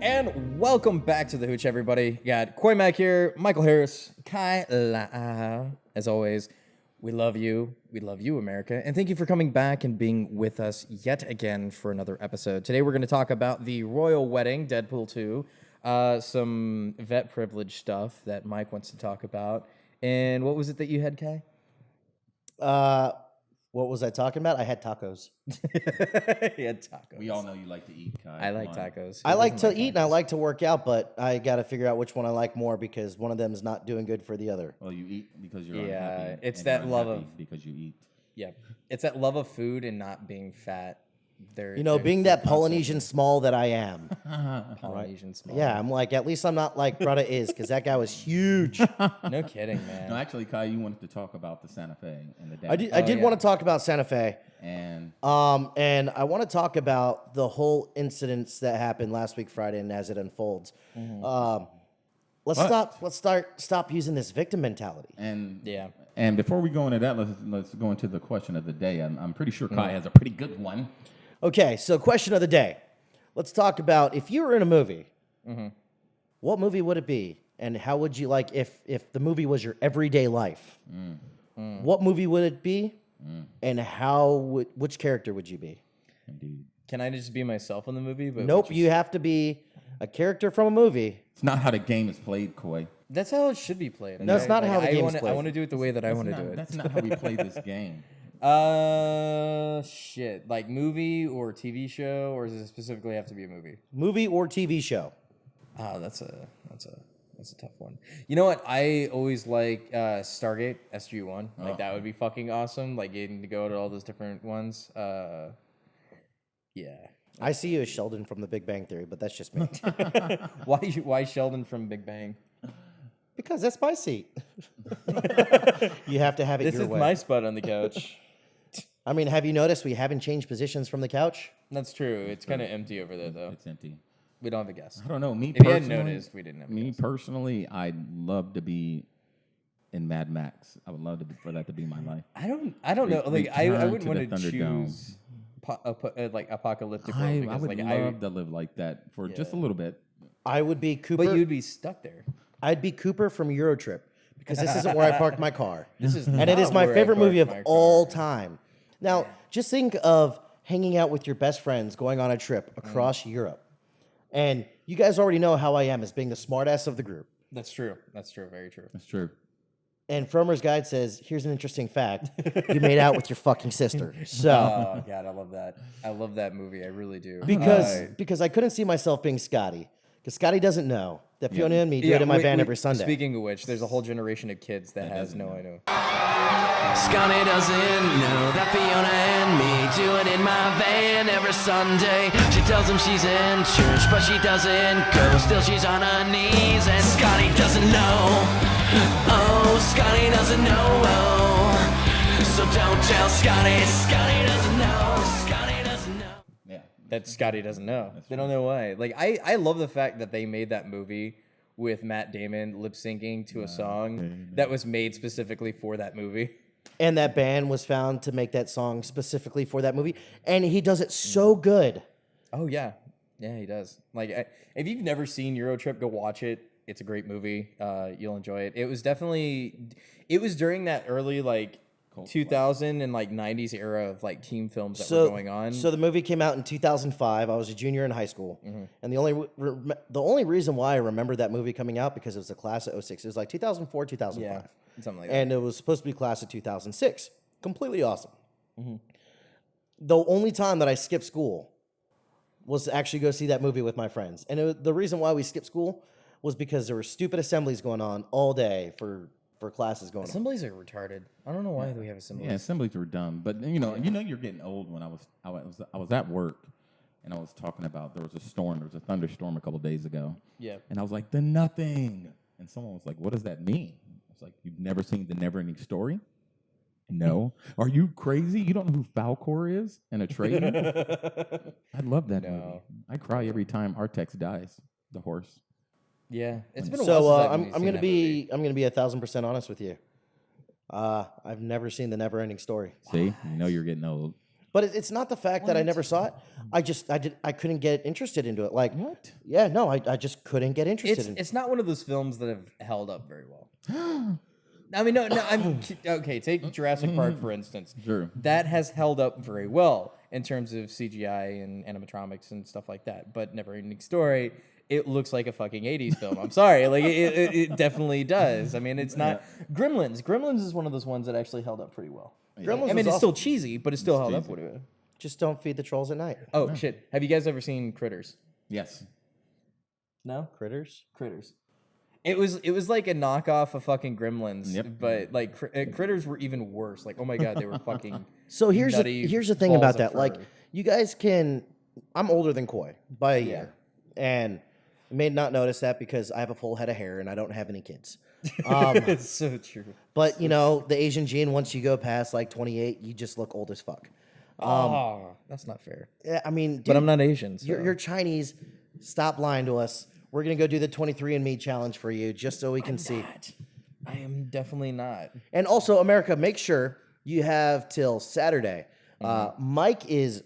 And welcome back to the Hooch, everybody. You got Koi Mac here, Michael Harris, Kai La. As always, we love you. We love you, America. And thank you for coming back and being with us yet again for another episode. Today, we're going to talk about the royal wedding, Deadpool 2, some vet privilege stuff that Mike wants to talk about. And what was it that you had, Kai? What was I talking about? I had tacos. He had tacos. We all know you like to eat, Kai. I like tacos. I like to eat and I like to work out, but I got to figure out which one I like more because one of them is not doing good for the other. Well, you eat because you're unhappy. It's and that you're love unhappy of because you eat. Yeah, it's that love of food and not being fat. Being that Polynesian small that I am. Polynesian small. Yeah, I'm like, at least I'm not like Brutta is, because that guy was huge. No kidding, man. No, actually, Kai, you wanted to talk about the Santa Fe and the day. I did want to talk about Santa Fe. And I want to talk about the whole incidents that happened last week Friday and as it unfolds. Mm-hmm. Let's stop using this victim mentality. And before we go into that, let's go into the question of the day. I'm pretty sure Kai has a pretty good one. Okay, so question of the day. Let's talk about if you were in a movie, what movie would it be? And how would you like if the movie was your everyday life? What movie would it be? And which character would you be? Indeed. Can I just be myself in the movie? But Nope, you have to be a character from a movie. It's not how the game is played, Koi. That's how it should be played. No, it's not how the game is played. I want to do it the way that I want to do it. That's not how we play this game. Shit. Like movie or TV show, or does it specifically have to be a movie? Movie or TV show? That's a tough one. You know what? I always like Stargate SG-1. Like that would be fucking awesome. Like getting to go to all those different ones. Yeah. I see you as Sheldon from The Big Bang Theory, but that's just me. Why Sheldon from Big Bang? Because that's my seat. You have to have it This your is way. my spot on the couch. I mean, have you noticed we haven't changed positions from the couch? That's true. It's kind of empty over there, though. It's empty. We don't have a guest. I don't know. If you hadn't noticed, we didn't have a guest. Personally, I'd love to be in Mad Max. I would love for that to be my life. I don't know. Like I wouldn't want to choose like apocalyptic world I because would love to live like that for just a little bit. I would be Cooper. But you'd be stuck there. I'd be Cooper from Eurotrip because this isn't where I parked my car. And it is my favorite movie of all time. Now, just think of hanging out with your best friends, going on a trip across Europe. And you guys already know how I am as being the smartass of the group. That's true. That's true. Very true. That's true. And Frommer's Guide says, here's an interesting fact. You made out with your fucking sister. So, Oh, God, I love that. I love that movie. I really do. because I couldn't see myself being Scotty. Because Scotty doesn't know that Fiona and me do it in my van every Sunday. Speaking of which, there's a whole generation of kids that has no idea. Scotty doesn't know that Fiona and me do it in my van every Sunday. She tells him she's in church, but she doesn't go. Still she's on her knees, and Scotty doesn't know. Oh, Scotty doesn't know. Oh. So don't tell Scotty. Scotty doesn't know. Scotty doesn't know. Yeah. That Scotty doesn't know. They don't know why. Like I love the fact that they made that movie with Matt Damon lip syncing to a song that was made specifically for that movie. And that band was found to make that song specifically for that movie. And he does it so good. Oh, yeah. Yeah, he does. Like, if you've never seen Eurotrip, go watch it. It's a great movie. You'll enjoy it. It was during that early, like, 2000 and, like, 90s era of, like, team films that were going on. So the movie came out in 2005. I was a junior in high school. And the only reason why I remember that movie coming out, because it was a class of 06. It was like 2004, 2005. Yeah, something like that. And it was supposed to be class of 2006. Completely awesome. The only time that I skipped school was to actually go see that movie with my friends. And the reason why we skipped school was because there were stupid assemblies going on all day for classes going on. Assemblies are retarded. I don't know why we have assemblies. Yeah, assemblies were dumb, but you're getting old. When I was at work, and I was talking about there was a thunderstorm a couple of days ago. Yeah. And I was like, the nothing, and someone was like, what does that mean? I was like, you've never seen The Never-Ending Story? No. Are you crazy? You don't know who Falcor is and Atreides? I love that movie. I cry every time Artex dies, the horse. Yeah, it's been a while. So since I'm gonna be 1,000% honest with you. I've never seen The Never-Ending Story. See, you know you're getting old. But it's not the fact that I never saw it. I couldn't get interested into it. Like What? Yeah, no, I just couldn't get interested in it. It's not one of those films that have held up very well. I mean, no, I'm okay. Take Jurassic Park for instance. Sure. That has held up very well in terms of CGI and animatronics and stuff like that. But Never-Ending Story, it looks like a fucking 80s film. I'm sorry, like it definitely does. I mean, it's not Gremlins. Gremlins is one of those ones that actually held up pretty well. Gremlins I mean, was it's still awesome. cheesy, but it's still held up pretty well. Just don't feed the trolls at night. Oh shit! Have you guys ever seen Critters? Yes. No, Critters. Critters. It was like a knockoff of fucking Gremlins, Yep. but like Critters were even worse. Like, oh my god, they were fucking. So here's nutty the thing balls about of that. Like, fur. you guys can. I'm older than Coy by a year, and you may not notice that because I have a full head of hair and I don't have any kids. It's so true. But you know, the Asian gene. Once you go past like 28, you just look old as fuck. That's not fair. Yeah, I mean, dude, But I'm not Asian. So. You're Chinese. Stop lying to us. We're gonna go do the 23andMe challenge for you, just so we can see. I am definitely not. And also, America, make sure you have till Saturday. Mike is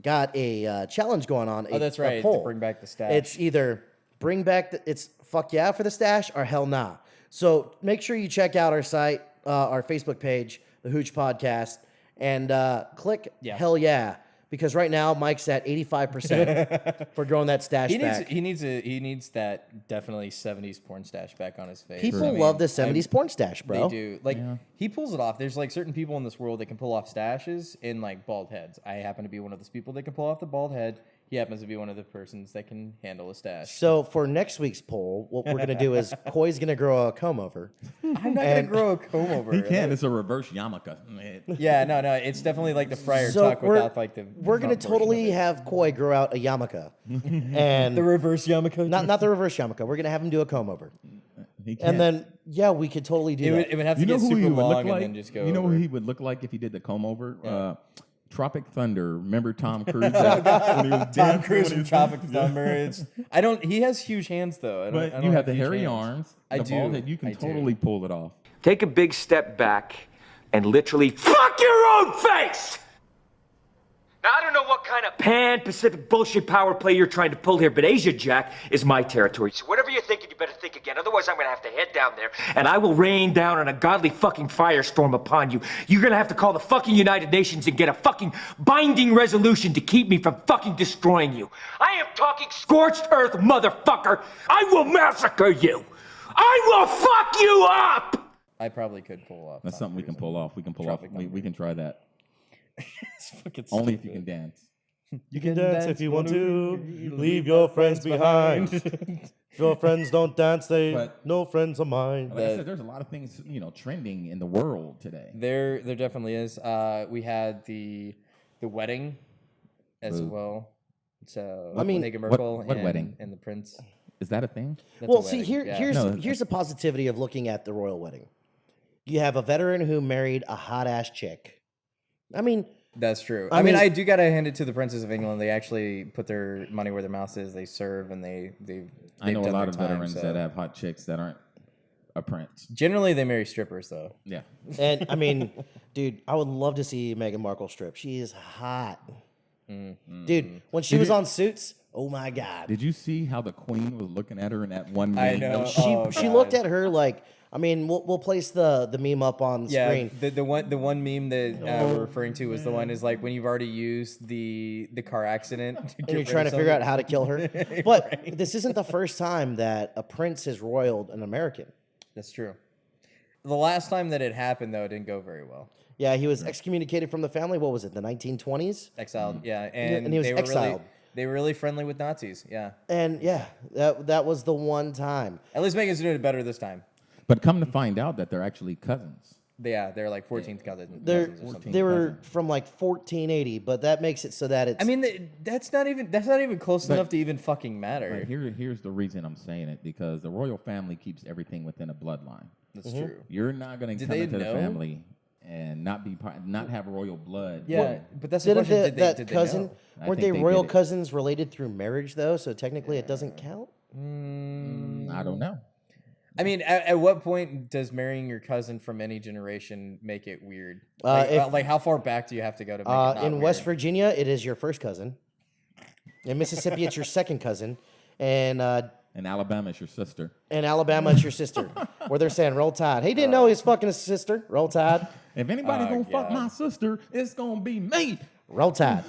got a challenge going on. Oh, that's right. To poll. bring back the stash. It's either bring back it's fuck yeah for the stash or hell nah. So make sure you check out our site, our Facebook page, the Hooch Podcast, and click hell yeah. Because right now Mike's at 85% for growing that stash back. He needs that definitely 70s porn stash back on his face. People love the 70s porn stash, bro. They do. Like he pulls it off. There's like certain people in this world that can pull off stashes in like bald heads. I happen to be one of those people that can pull off the bald head. He happens to be one of the persons that can handle a stash. So for next week's poll, what we're gonna do is Coy's gonna grow a comb over. I'm not gonna grow a comb over. He can. It's a reverse yarmulke. Yeah, no, it's definitely like the Friar So Tuck without like the. we're gonna front portion totally of it. have Coy grow out a yarmulke, and the reverse yarmulke. not the reverse yarmulke. We're gonna have him do a comb over, He and then we could totally do that. It would have to you know get who super he would long look and like? then just go. You know over. who he would look like if he did the comb over? Tropic Thunder. Remember Tom Cruise? When he was Tom dancing Cruise when from he was- Tropic Thunder. I don't. He has huge hands though. I But don't you have the huge hairy hands. arms. I the bald do. head, you can I do. totally pull it off. Take a big step back and literally fuck your own face! Now, I don't know what kind of pan-Pacific bullshit power play you're trying to pull here, but Asia Jack is my territory. So whatever you're thinking, you better think again. Otherwise, I'm gonna have to head down there, and I will rain down on a godly fucking firestorm upon you. You're gonna have to call the fucking United Nations and get a fucking binding resolution to keep me from fucking destroying you. I am talking scorched earth, motherfucker! I will massacre you! I will fuck you up! I probably could pull off. That's Tom something we can Cruise. pull off. We can pull off. Tropic We Thunder. can try that. It's fucking Only if you stupid. can dance. You can dance if you want to. Leave your friends behind. If your friends don't dance, they But- no friends of mine. Like I said, there's a lot of things trending in the world today. There definitely is. We had the wedding as Ooh. well. So I mean- Meghan Markle what and, wedding? and the prince. Is that a thing? That's Well, a see, wedding, yeah. here's the positivity of looking at the royal wedding. You have a veteran who married a hot ass chick. I mean, That's true. I I mean, mean- I do gotta hand it to the princes of England. They actually put their money where their mouth is. They serve and they've I know a done lot their of time, veterans so- that have hot chicks that aren't a prince. Generally, they marry strippers though. Yeah. and I mean, dude, I would love to see Meghan Markle strip. She is hot. Dude, when she was on Suits, oh my god. Did you see how the queen was looking at her in that one I meme? know. She Oh, she God. looked at her like, I mean, we'll place the meme up on the Yeah, screen. the one meme that we're referring to is the one is like when you've already used the car accident to And you're get trying rid to of figure out something. how to kill her. But this isn't the first time that a prince has roiled an American. That's true. The last time that it happened though, it didn't go very well. Yeah, he was excommunicated from the family. What was it, the 1920s? Exiled, yeah, and, and he was they were exiled. Really, they were really friendly with Nazis. Yeah, And yeah, that was the one time. at least Megan's doing it better this time. But come to find out that they're actually cousins. Yeah, they're like 14th cousins. They're, Cousins or something. they were from like 1480, but that makes it so that it's. I mean, that's not even close enough to even fucking matter. But here's the reason I'm saying it, because the royal family keeps everything within a bloodline. That's true. You're not going to Did come they into the know? family and not have royal blood. Yeah, but that's the didn't question. that Did they cousin, know? I weren't think they they royal did it. cousins related through marriage though? So technically it doesn't count. I don't know. I mean, at what point does marrying your cousin from any generation make it weird? Like how far back do you have to go to make it not in weird? West Virginia, it is your first cousin. In Mississippi, it's your second cousin. And In Alabama, it's your sister. in Alabama, it's your sister. Where they're saying, roll tide. He didn't know he was fucking his sister. Roll tide. If anybody gonna fuck God. my sister, it's gonna be me. Roll tide.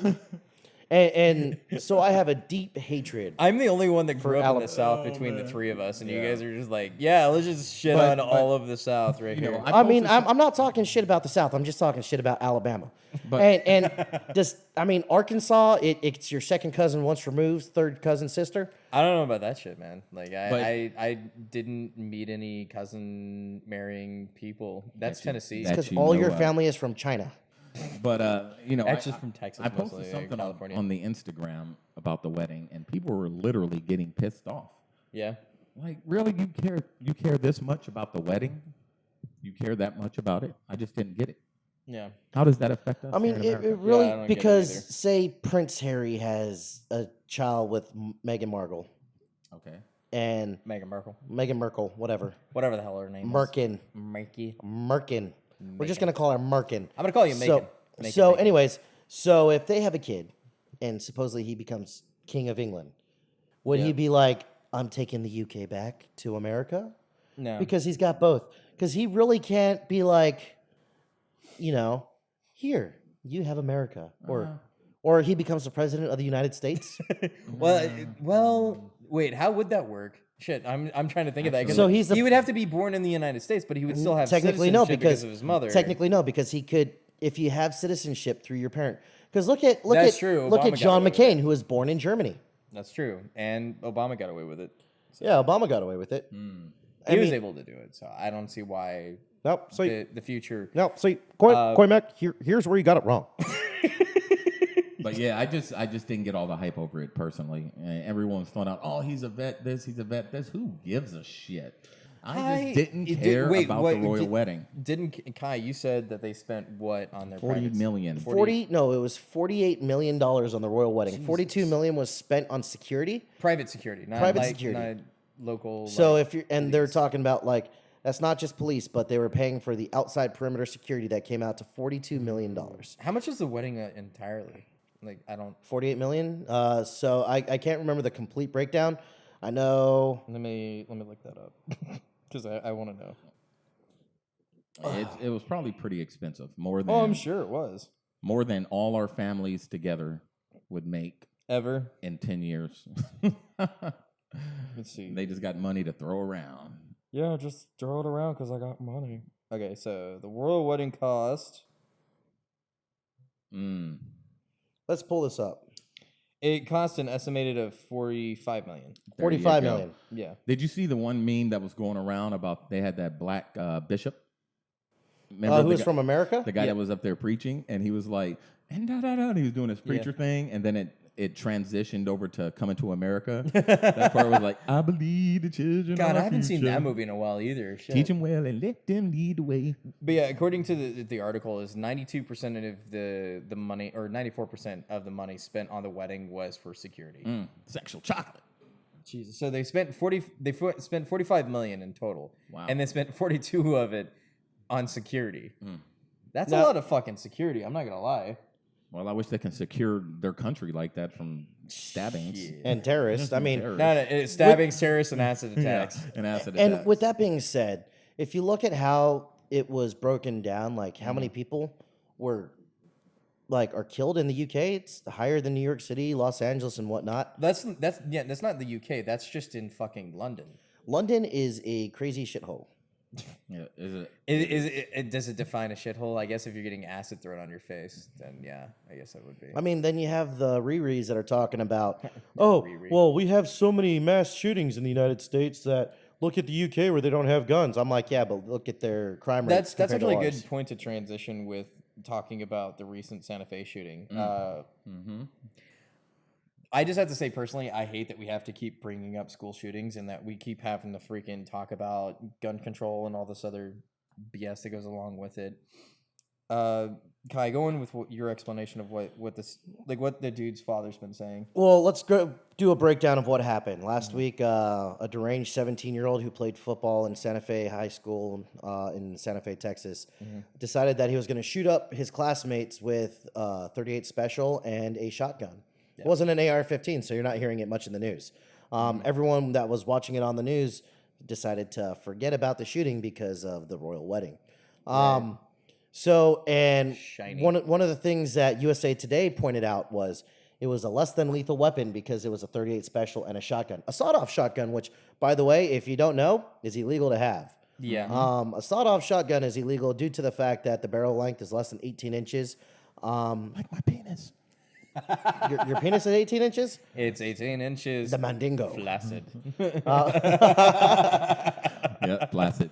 and so I have a deep hatred. I'm the only one that grew up in the Alabama. South between the three of us, and you guys are just like, yeah, let's just shit on all of the South right here. I mean, I'm not talking shit about the South. I'm just talking shit about Alabama. And Arkansas, it's your second cousin once removed, third cousin sister. I don't know about that shit, man. Like, But- I didn't meet any cousin marrying people. That's Tennessee. that Because you all know your of. family is from China. But Actually from Texas, I posted mostly, something California. on the Instagram about the wedding, and people were literally getting pissed off. Yeah. Like, really, you care this much about the wedding? You care that much about it? I just didn't get it. Yeah. How does that affect us? I mean, here in it America? really, I don't get it because either. say Prince Harry has a child with Meghan Markle Okay. and Meghan Markle. Meghan Merkel, whatever. Whatever the hell her name Merkin. is. Merky. Merkin. We're just going to call her Merkin. I'm going to call you Megan. Anyways, so if they have a kid and supposedly he becomes king of England, would he be like, I'm taking the UK back to America? No. Because he's got both. Because he really can't be like, here, you have America. Or he becomes the president of the United States. Well, wait, how would that work? Shit, I'm trying to think of that. 'cause So he's the- he would have to be born in the United States, but he would still have Technically no, citizenship because of his mother. Technically no, because he could, if you have citizenship through your parent. Because look at That's true. look Obama at got John away with McCain, who was born in Germany. That's true, and Obama got away with it. Yeah, Obama got away with it. He was able to do it, so I don't see why Nope. So the future. no. So Koymak, here's where you got it wrong. But yeah, I just didn't get all the hype over it personally. And everyone's throwing out, oh, he's a vet this, he's a vet this. Who gives a shit? I just didn't care about the royal wedding. Didn't Kai? You said that they spent what on their 40 private- million. 40 no, it was $48 million on the royal wedding. 42 million was spent on security. private security, not Private like, security. not local. So like, if you're and they're talking about like that's not just police, but they were paying for the outside perimeter security that came out to $42 million. how much is the wedding entirely? Like I don't. 48 million. So I can't remember the complete breakdown. I know Let me look that up because I want to know. It was probably pretty expensive. More than Oh, I'm sure it was. more than all our families together would make Ever. in 10 years. Let's see. They just got money to throw around. Yeah, just throw it around because I got money. Okay, so the royal wedding cost. let's pull this up. It cost an estimated of 45 million. There you 45 go. million. Yeah. Did you see the one meme that was going around about they had that black bishop? Who the was guy- from America? The guy that was up there preaching, and he was like, and da da da, and he was doing his preacher thing, and then it transitioned over to Coming to America. That part was like, I believe the children. God, are I haven't seen future. that movie in a while either. Shit. Teach them well and let them lead the way. But yeah, according to the article, is 92% of the money or 94% of the money spent on the wedding was for security. Sexual chocolate. Jesus. So they spent 45 million in total. Wow. And they spent 42 of it on security. That's a Now- lot of fucking security. I'm not gonna lie. Well, I wish they can secure their country like that from stabbings. and terrorists. I mean, Terrorists. No, it's stabbings, terrorists, and acid attacks. And acid and attacks. with that being said, if you look at how it was broken down, like how many people were are killed in the UK, it's higher than New York City, Los Angeles, and whatnot. That's not the UK. That's just in fucking London. London is a crazy shithole. Yeah, is it? Does it define a shithole? I guess if you're getting acid thrown on your face, then yeah, I guess it would be. I mean, then you have the Riris that are talking about, oh, Riri. well, we have so many mass shootings in the United States that look at the UK where they don't have guns. I'm like, yeah, but look at their crime rates. That's compared to actually a ours. good point to transition with talking about the recent Santa Fe shooting. I just have to say personally, I hate that we have to keep bringing up school shootings and that we keep having to freaking talk about gun control and all this other BS that goes along with it. Kai, go in with your explanation of what this what the dude's father's been saying. Well, let's go do a breakdown of what happened. Last week, a deranged 17-year-old who played football in Santa Fe High School in Santa Fe, Texas, decided that he was going to shoot up his classmates with 38 Special and a shotgun. Yeah. It wasn't an AR-15, so you're not hearing it much in the news. Everyone that was watching it on the news decided to forget about the shooting because of the royal wedding. So, and one of the things that USA Today pointed out was it was a less than lethal weapon because it was a 38 Special and a shotgun. A sawed-off shotgun, which, by the way, if you don't know, is illegal to have. Yeah. A sawed-off shotgun is illegal due to the fact that the barrel length is less than 18 inches. Like my penis. Your penis is 18 inches? It's 18 inches. The mandingo. Flaccid. Yeah, flaccid.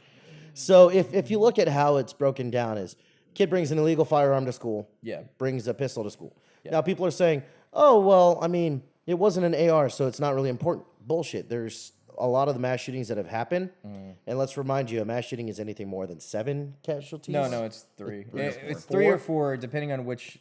So if you look at how it's broken down is kid brings an illegal firearm to school. Yeah. Brings a pistol to school. Yeah. Now people are saying, oh, well, I mean, it wasn't an AR, so it's not really important. Bullshit. There's a lot of the mass shootings that have happened. And let's remind you, a mass shooting is anything more than 7 casualties. No, it's 3. It's 3 or 4, depending on which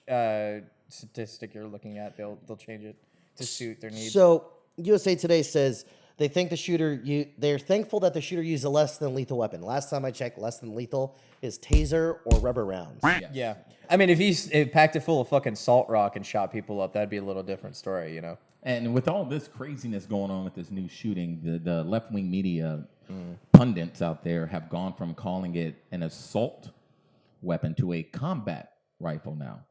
statistic you're looking at. They'll change it to suit their needs. So USA Today says they think they're thankful that the shooter used a less than lethal weapon. Last time I checked, less than lethal is taser or rubber rounds. Yeah. I mean, if he packed it full of fucking salt rock and shot people up, that'd be a little different story, you know? And with all this craziness going on with this new shooting, the left-wing media pundits out there have gone from calling it an assault weapon to a combat rifle now.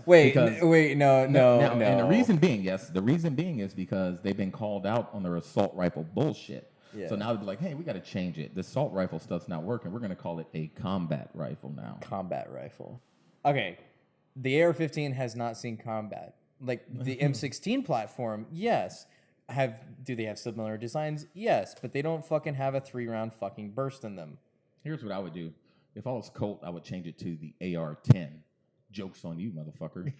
Wait, no. And the reason being, is because they've been called out on their assault rifle bullshit. Yeah. So now they're like, hey, we got to change it. The assault rifle stuff's not working. We're going to call it a combat rifle now. Combat rifle. Okay. The AR-15 has not seen combat. Like the M16 platform, yes. Do they have similar designs? Yes, but they don't fucking have a 3-round fucking burst in them. Here's what I would do. If I was Colt, I would change it to the AR-10. Joke's on you, motherfucker.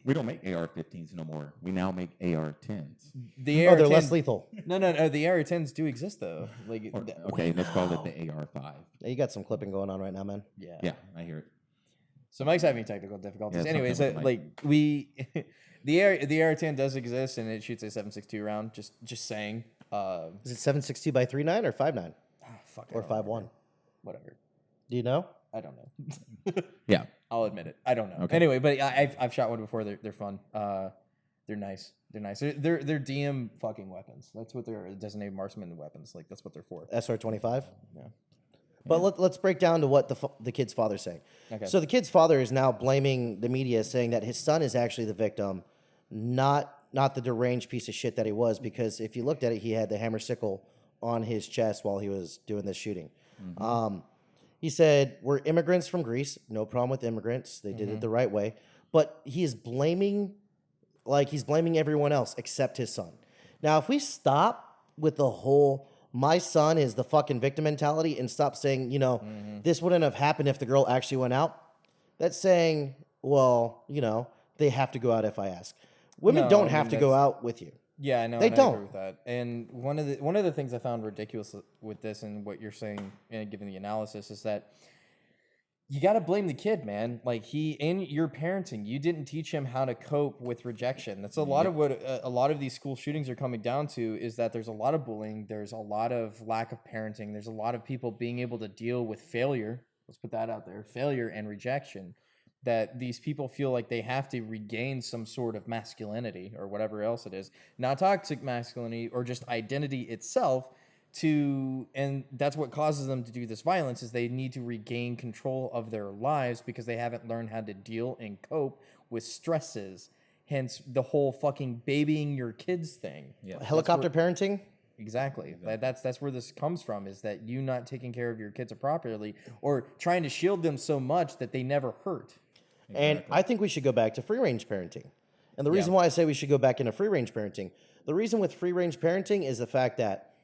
We don't make AR-15s no more. We now make AR-10s. They're less lethal. No. The AR-10s do exist though. Okay, let's call it the AR-5. Yeah, you got some clipping going on right now, man. Yeah, I hear it. So Mike's having technical difficulties. Yeah, anyways, the AR-10 does exist and it shoots a 7.62 round. Just saying. Is it 7.62 by 3.9 or 5.9? Fuck. Or 5.1? Whatever. Do you know? I don't know. Yeah, I'll admit it. I don't know. Okay. Anyway, but I've shot one before. They're fun. They're nice. They're DM fucking weapons. That's what they're designated marksman weapons. Like that's what they're for. SR-25. Yeah. But let's break down to what the kid's father's saying. Okay. So the kid's father is now blaming the media, saying that his son is actually the victim, not the deranged piece of shit that he was. Because if you looked at it, he had the hammer sickle on his chest while he was doing this shooting. Mm-hmm. He said, we're immigrants from Greece. No problem with immigrants. They did it the right way. But he's blaming everyone else except his son. Now, if we stop with the whole my son is the fucking victim mentality and stop saying, this wouldn't have happened if the girl actually went out, that's saying, well, they have to go out if I ask. Women don't have to go out with you. Yeah, I know. They don't. I agree with that. And one of the things I found ridiculous with this and what you're saying and giving the analysis is that you got to blame the kid, man. Like in your parenting, you didn't teach him how to cope with rejection. That's a lot of what a lot of these school shootings are coming down to is that there's a lot of bullying. There's a lot of lack of parenting. There's a lot of people being able to deal with failure. Let's put that out there. Failure and rejection. That these people feel like they have to regain some sort of masculinity or whatever else it is, not toxic masculinity or just identity itself and that's what causes them to do this violence is they need to regain control of their lives because they haven't learned how to deal and cope with stresses. Hence the whole fucking babying your kids thing. Yeah. Helicopter parenting? Exactly. That's where this comes from is that you not taking care of your kids properly or trying to shield them so much that they never hurt. And I think we should go back to free-range parenting. And the reason why I say we should go back into free-range parenting, the reason with free-range parenting is the fact that,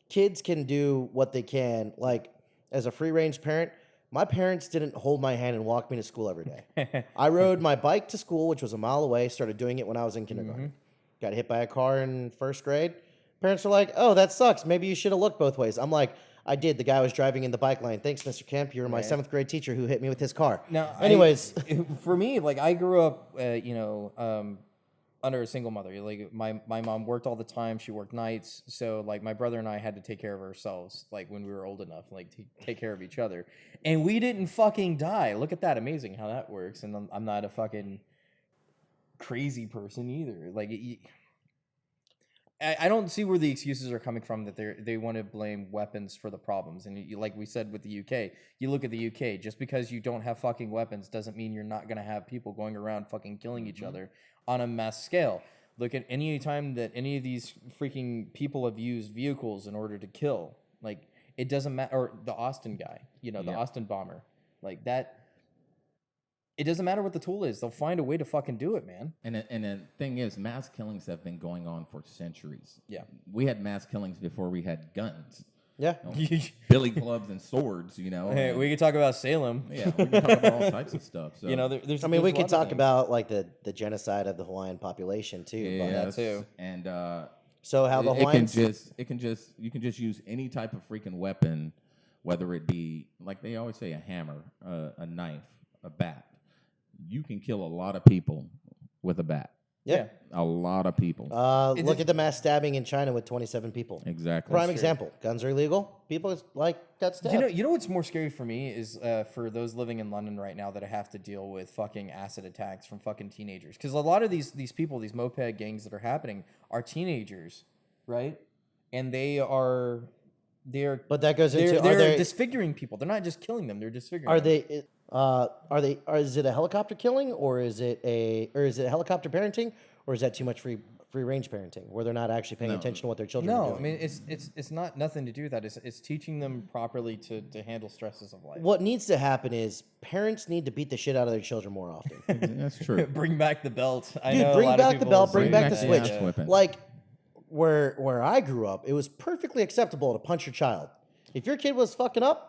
kids can do what they can. Like, as a free-range parent, my parents didn't hold my hand and walk me to school every day. I rode my bike to school, which was a mile away, started doing it when I was in kindergarten. Got hit by a car in first grade. Parents are like, oh, that sucks. Maybe you should have looked both ways. I'm like, I did. The guy was driving in the bike lane. Thanks, Mr. Kemp. You're my 7th grade teacher who hit me with his car. Now, anyways, for me, like I grew up, under a single mother. Like my mom worked all the time. She worked nights, so like my brother and I had to take care of ourselves. Like when we were old enough, like to take care of each other, and we didn't fucking die. Look at that, amazing how that works. And I'm not a fucking crazy person either. Like. I don't see where the excuses are coming from that they want to blame weapons for the problems. And like we said with the UK, you look at the UK, just because you don't have fucking weapons doesn't mean you're not going to have people going around fucking killing each other on a mass scale. Look at any time that any of these freaking people have used vehicles in order to kill. Like, it doesn't matter. Or the Austin guy, the Austin bomber. Like that. It doesn't matter what the tool is. They'll find a way to fucking do it, man. And the thing is, mass killings have been going on for centuries. Yeah. We had mass killings before we had guns. yeah. Billy clubs and swords, Hey, we could talk about Salem. Yeah, we can talk about all types of stuff. So. There's. I mean, we there's a could lot of talk things. about like the genocide of the Hawaiian population too. Yes, too. And So how the you Hawaiians can just use any type of freaking weapon, whether it be like they always say, a hammer, a knife, a bat. You can kill a lot of people with a bat. Yeah. A lot of people. Look at the mass stabbing in China with 27 people. Exactly. Prime example. Guns are illegal. People got stabbed. You know what's more scary for me is for those living in London right now that have to deal with fucking acid attacks from fucking teenagers. Because a lot of these people, these moped gangs that are happening, are teenagers, right? And they're But that goes into they're disfiguring people. They're not just killing them; they're disfiguring. Is it a helicopter killing, or is it a helicopter parenting, or is that too much free range parenting where they're not actually paying attention to what their children are No, doing? I mean it's not nothing to do with that. It's teaching them properly to handle stresses of life. What needs to happen is parents need to beat the shit out of their children more often. That's true. Bring back the belt. I Dude, know bring a lot of back the people belt, say bring back the that. switch. Yeah. Weapon. Like where I grew up, it was perfectly acceptable to punch your child. If your kid was fucking up,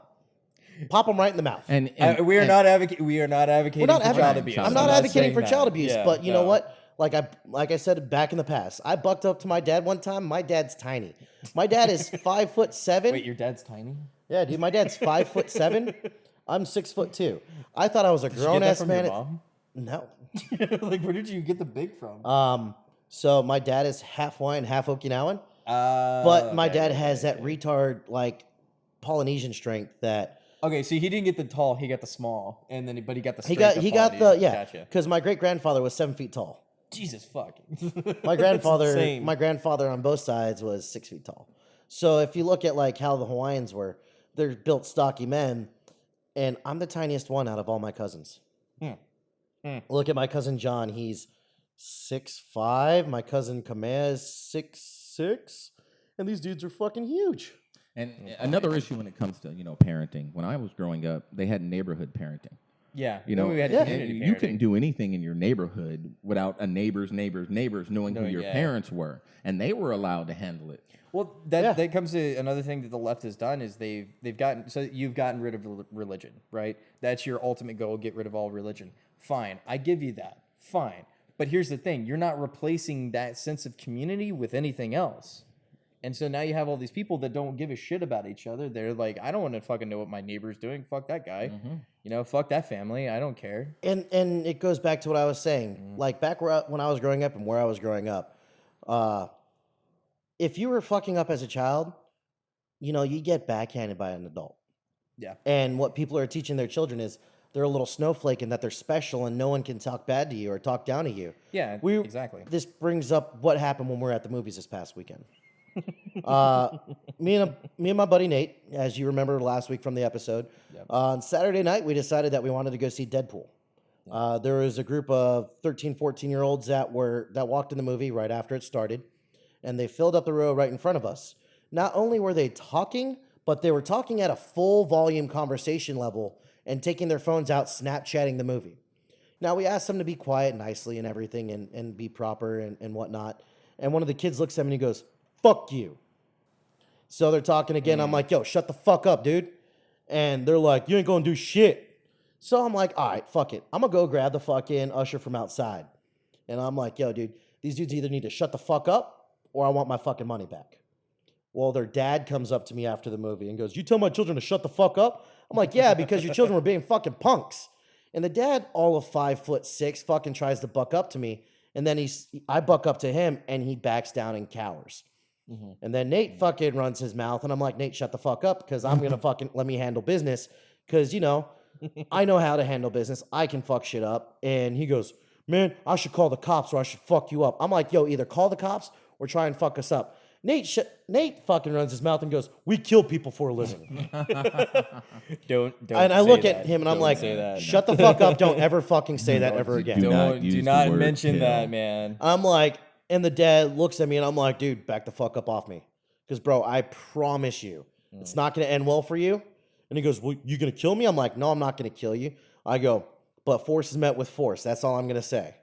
pop them right in the mouth. And We are not advocating We're not for child advocating. abuse. I'm not advocating saying for that. child abuse, Yeah, but you know no. what? Like I said back in the past, I bucked up to my dad one time. My dad's tiny. My dad is 5'7". Wait, your dad's tiny? Yeah, dude, my dad's 5'7". I'm 6'2". I thought I was a Did you get grown that ass from man. your mom? No. Like, where did you get the big from? So my dad is half Hawaiian, half Okinawan. But my okay, dad okay, has that okay. retard like Polynesian strength that Okay, so he didn't get the tall, he got the small, and then but he got the he strength got. of He got the Polynesian. yeah. Gotcha. Because my great grandfather was 7 feet tall. Jesus fuck. My grandfather on both sides was 6 feet tall. So if you look at like how the Hawaiians were, they're built stocky men, and I'm the tiniest one out of all my cousins. Look at my cousin John; he's 6'5". My cousin Kamea is 6'6", and these dudes are fucking huge. And another issue when it comes to parenting. When I was growing up, they had neighborhood parenting. Yeah, You know, we had yeah. community you parenting. couldn't do anything in your neighborhood without a neighbor's knowing who your yeah. parents were, and they were allowed to handle it. Well, that comes to another thing that the left has done is they've gotten so you've gotten rid of religion, right? That's your ultimate goal: get rid of all religion. Fine, I give you that. Fine, but here's the thing: you're not replacing that sense of community with anything else. And so now you have all these people that don't give a shit about each other. They're like, I don't want to fucking know what my neighbor's doing. Fuck that guy. Fuck that family. I don't care. And it goes back to what I was saying. Like back when I was growing up and where I was growing up, if you were fucking up as a child, you get backhanded by an adult. Yeah. And what people are teaching their children is they're a little snowflake and that they're special and no one can talk bad to you or talk down to you. Yeah, exactly. This brings up what happened when we were at the movies this past weekend. Me and my buddy Nate, as you remember last week from the episode, on Saturday night we decided that we wanted to go see Deadpool. There was a group of 13, 14-year-olds that walked in the movie right after it started, and they filled up the row right in front of us. Not only were they talking, but they were talking at a full volume conversation level and taking their phones out, Snapchatting the movie. Now, we asked them to be quiet nicely and everything and be proper and whatnot. And one of the kids looks at me and he goes, "Fuck you." So they're talking again. I'm like, "Yo, shut the fuck up, dude." And they're like, "You ain't gonna do shit." So I'm like, "All right, fuck it. I'm gonna go grab the fucking usher from outside." And I'm like, "Yo, dude, these dudes either need to shut the fuck up or I want my fucking money back." Well, their dad comes up to me after the movie and goes, "You tell my children to shut the fuck up?" I'm like, "Yeah, because your children were being fucking punks." And the dad, all of 5'6", fucking tries to buck up to me. And then I buck up to him and he backs down and cowers. And then Nate fucking runs his mouth. And I'm like, "Nate, shut the fuck up because I'm going to fucking let me handle business. Because, I know how to handle business. I can fuck shit up." And he goes, "Man, I should call the cops or I should fuck you up." I'm like, "Yo, either call the cops or try and fuck us up." Nate fucking runs his mouth and goes, "We kill people for a living." Don't. And I say look that. at him and I'm Don't like, say that. "Shut the fuck up. Don't ever fucking say that ever again." Do not Do use the not word mention kill. that, man. I'm like, and the dad looks at me and I'm like, "Dude, back the fuck up off me. Because, bro, I promise you, it's not going to end well for you." And he goes, "Well, you going to kill me?" I'm like, "No, I'm not going to kill you." I go, "But force is met with force. That's all I'm going to say."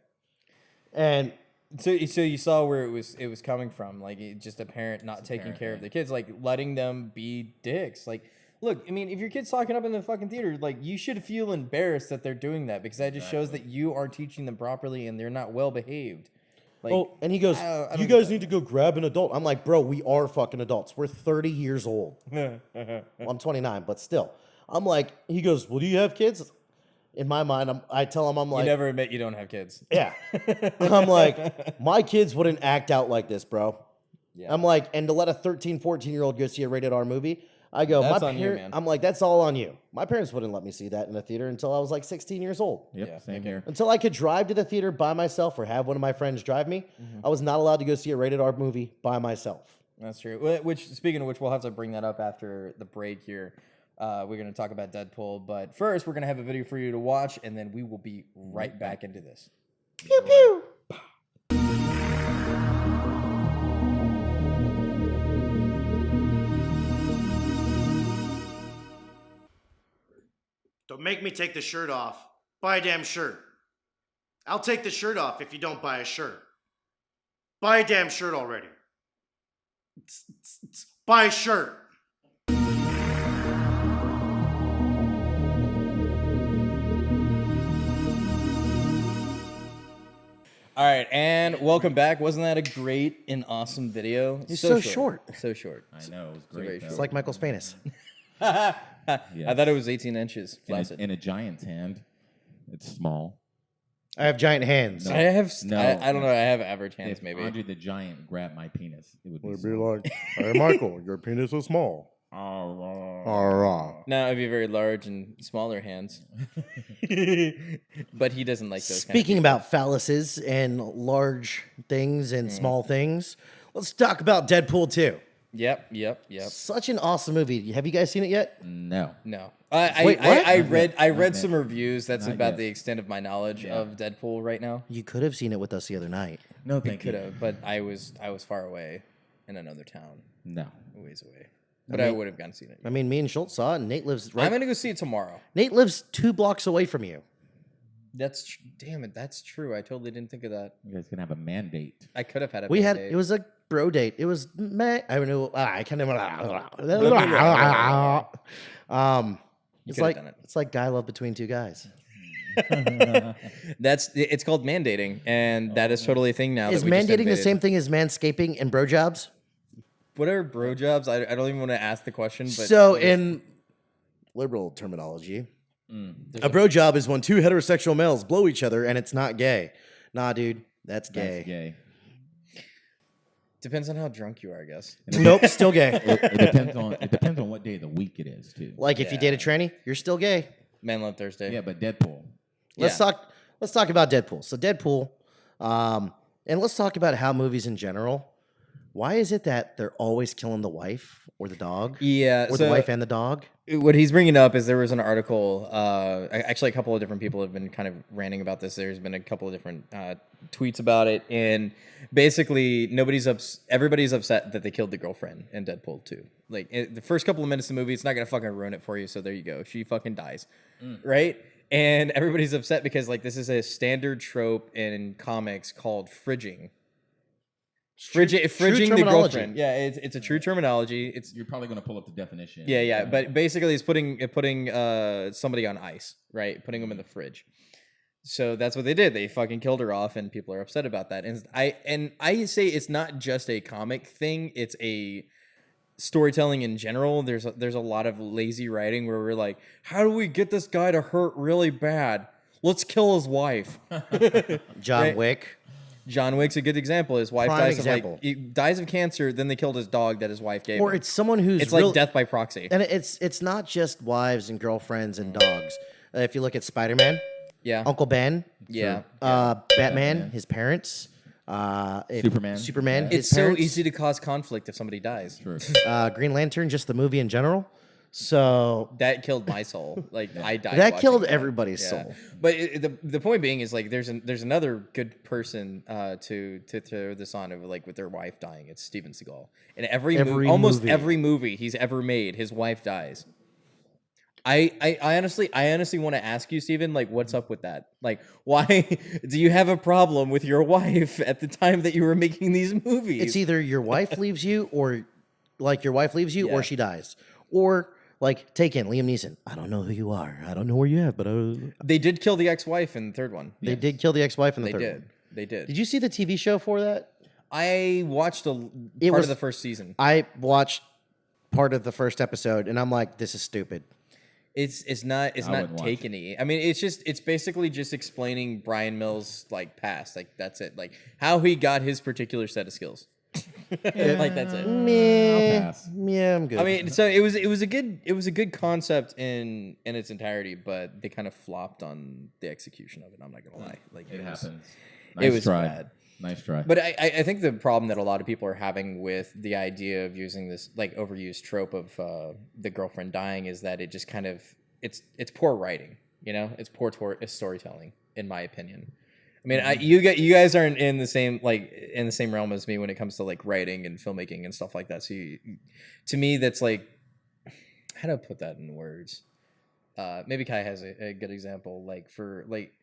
And So you saw where it was coming from, like just a parent not taking care of the kids, like letting them be dicks. Like, look, I mean, if your kid's talking up in the fucking theater, like you should feel embarrassed that they're doing that because that just shows that you are teaching them properly and they're not well behaved. Like, and he goes, I don't "You get guys that. need to go grab an adult." I'm like, "Bro, we are fucking adults. We're 30 years old." Well, I'm 29, but still. I'm like, he goes, "Well, do you have kids?" In my mind, I tell him, I'm you like, never admit you don't have kids. yeah. I'm like, my kids wouldn't act out like this, bro. Yeah. I'm like, and to let a 13, 14-year-old go see a rated R movie, I go, That's my on you, parent, man. I'm like, that's all on you. My parents wouldn't let me see that in a theater until I was like 16 years old. Yep, Yeah, same here. Until I could drive to the theater by myself or have one of my friends drive me, I was not allowed to go see a rated R movie by myself. That's true. Which, speaking of which, we'll have to bring that up after the break here. We're going to talk about Deadpool, but first we're going to have a video for you to watch, and then we will be right back into this. Pew pew. Don't make me take the shirt off. Buy a damn shirt. I'll take the shirt off if you don't buy a shirt. Buy a damn shirt already. Buy a shirt. All right, and welcome back. Wasn't that a great and awesome video? It's so short. So short. I know, it was very great. short. It's like Michael's penis. I thought it was 18 inches flaccid. in a giant's hand, it's small. I have giant hands. No. I have, No. I don't know. I have average hands, If maybe. Andre the Giant grabbed my penis, it would be. It'd be like, "Hey, Michael, your penis is small." Oh, No, it'd be very large and smaller hands. But he doesn't like those. Speaking about phalluses and large things and small things, let's talk about Deadpool 2. Yep. Such an awesome movie. Have you guys seen it yet? no. No. Wait, what? I read Not some yet. reviews. That's Not about yet. the extent of my knowledge of Deadpool right now. You could have seen it with us the other night. No, thank Could you. have, but I was far away in another town, No. a ways away. But I would have gone seen it. I mean, me and Schultz saw it, and Nate lives I'm gonna go see it tomorrow. Nate lives 2 blocks away from you. Damn it, that's true. I totally didn't think of that. You guys can have a mandate. I could have had a We had Band-Aid. it was a bro date. It was I don't know. I can't even. It's could've like done it. it's like guy love between 2 guys. It's called mandating, and that is totally a thing now. Is that we just mandating the invaded. same thing as manscaping and bro jobs? What are bro jobs? I don't even want to ask the question. But So in liberal terminology, a bro job is when 2 heterosexual males blow each other and it's not gay. Nah, dude, that's gay. That's gay. depends on how drunk you are, I guess. Nope, still gay. It depends on what day of the week it is too. Like if you date a tranny, you're still gay. Man Love Thursday. Yeah, but Deadpool. Let's talk about Deadpool. So Deadpool, and let's talk about how movies in general. Why is it that they're always killing the wife or the dog? Yeah, Or so the wife and the dog? what he's bringing up is there was an article. Actually, a couple of different people have been kind of ranting about this. There's been a couple of different tweets about it, and basically, everybody's upset that they killed the girlfriend in Deadpool 2. Like the first couple of minutes of the movie, it's not gonna fucking ruin it for you. So there you go. She fucking dies, right? And everybody's upset because like this is a standard trope in comics called fridging. Fridging the terminology. girlfriend. Yeah, it's a true terminology. It's You're probably going to pull up the definition. yeah, but basically it's putting somebody on ice, right? Putting them in the fridge. So that's what they did. They fucking killed her off, and people are upset about that. And I say it's not just a comic thing; it's a storytelling in general, there's a lot of lazy writing where we're like, how do we get this guy to hurt really bad? Let's kill his wife. John Right. Wick. John Wick's a good example. His wife Prime dies example. of he dies of cancer. Then they killed his dog that his wife gave Or him. it's someone who's It's real, like death by proxy. and it's not just wives and girlfriends and dogs. If you look at Spider-Man, Yeah. Uncle Ben, Yeah. Batman, his parents, Superman, his It's so parents, easy to cause conflict if somebody dies. Sure. Green Lantern, just the movie in general. So That killed my soul. Like I died. that watching killed that. everybody's Yeah. soul. But the point being is like there's another good person to throw this on of like with their wife dying. It's Steven Seagal. In almost movie. every movie he's ever made, his wife dies. I honestly want to ask you, Steven, like what's up with that? Like why do you have a problem with your wife at the time that you were making these movies? It's either your wife leaves you, or Yeah. or she dies, or like Taken, Liam Neeson. I don't know who you are. I don't know where you're at, but They did kill the ex-wife in the third one. they did kill the ex-wife in the They third did. one. They did. Did you see the TV show for that? I watched part was- of the first season. I watched part of the first episode, and I'm like, this is stupid. It's not wouldn't watch it. Taken-y. I mean, it's basically just explaining Brian Mills' like past. Like that's it. Like how he got his particular set of skills. Like that's it. Meh. pass. Yeah, I'm good. I mean, so it was a good concept in its entirety, but they kind of flopped on the execution of it. I'm not gonna lie. Like It happens. It Nice was try. bad. Nice try. But I think the problem that a lot of people are having with the idea of using this like overused trope of the girlfriend dying is that it just kind of it's poor writing, you know, it's poor storytelling, in my opinion. I mean, you guys aren't in the same realm as me when it comes to like writing and filmmaking and stuff like that. So to me, that's like, how do I put that in words? Maybe Kai has a good example, like for like,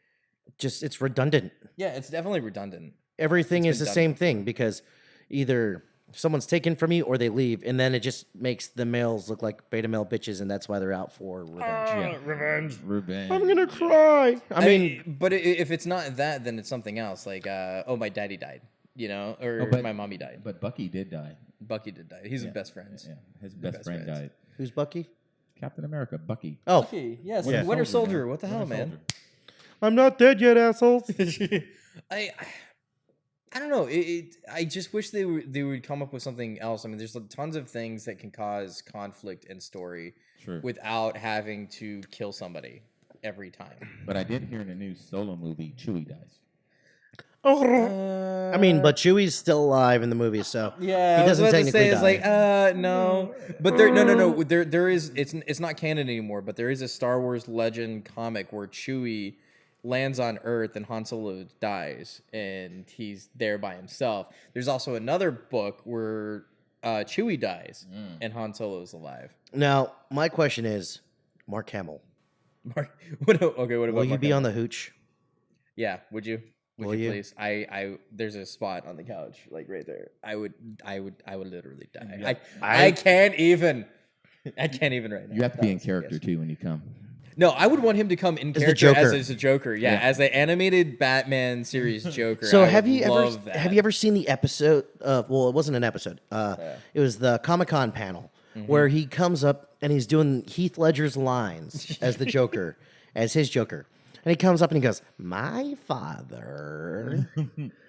just it's redundant. yeah, it's definitely redundant. Everything It's is the been done same thing because either someone's taken from you or they leave, and then it just makes the males look like beta male bitches, and that's why they're out for revenge. Revenge. I'm gonna cry. I mean, But if it's not that, then it's something else. Like, oh, my daddy died, you know, or but- my mommy died. But Bucky did die. Bucky did die. He's best friends. Yeah, his best best friend friends. died. who's Bucky? Captain America, Bucky. Oh, Bucky, yes, Yeah. Winter Soldier. man. What the hell, Winter man? Soldier. I'm not dead yet, assholes. I don't know. I just wish they would come up with something else. I mean, there's tons of things that can cause conflict in story Sure. without having to kill somebody every time. But I did hear in the new Solo movie, Chewie dies. I mean, but Chewie's still alive in the movie, so Yeah, he I was doesn't about to technically say, it's die. like, no, but no. There is. It's not canon anymore. But there is a Star Wars Legend comic where Chewie lands on Earth and Han Solo dies, and he's there by himself. There's also another book where Chewie dies and Han Solo is alive. Now, my question is, Mark Hamill, Mark, what about will you Mark be on Hamill? the Hooch? Yeah, would you? Would Will you you? please? I there's a spot on the couch, like right there. I would literally die. Yeah. I can't even. I can't even right now. You have to be in That was- character yes. too when you come. No, I would want him to come in the character Joker. as a Joker. Yeah, Yeah. as the animated Batman series Joker. So I have would you ever love that. have you ever seen the episode of, well, it wasn't an episode. It was the Comic-Con panel where he comes up and he's doing Heath Ledger's lines as the Joker, as his Joker. And he comes up and he goes, "My father,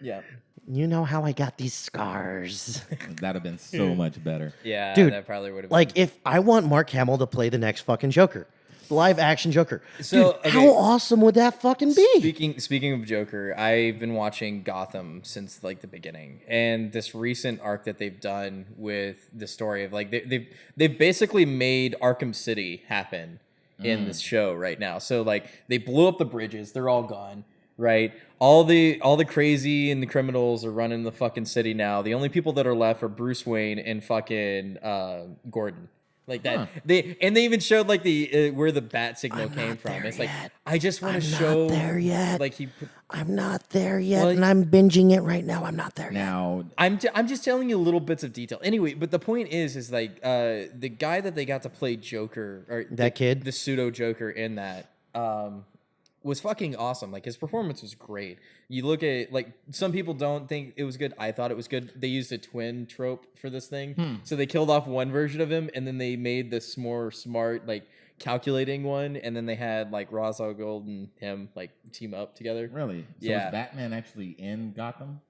Yeah, you know how I got these scars." That'd have been so much better. yeah, Dude, that probably would have. Like, if I want Mark Hamill to play the next fucking Joker, the live action Joker. So, Dude, okay. how awesome would that fucking be? Speaking of Joker, I've been watching Gotham since like the beginning, and this recent arc that they've done with the story of like they've basically made Arkham City happen in this show right now. So like they blew up the bridges, they're all gone, right? All the crazy and the criminals are running the fucking city now. The only people that are left are Bruce Wayne and fucking Gordon. Like that, they even showed like the where the bat signal came from. It's like I just want to show there yet. like I'm not there yet, Well, and I'm binging it right now. I'm not there yet. Now, I'm just telling you little bits of detail. Anyway, but the point is like the guy that they got to play Joker or That kid? the pseudo Joker in that was fucking awesome. Like his performance was great. You look at like some people don't think it was good. I thought it was good. They used a twin trope for this thing, so they killed off one version of him, and then they made this more smart, like calculating one, and then they had like Ra's al Ghul and him like team up together. Really? So Yeah. is Batman actually in Gotham?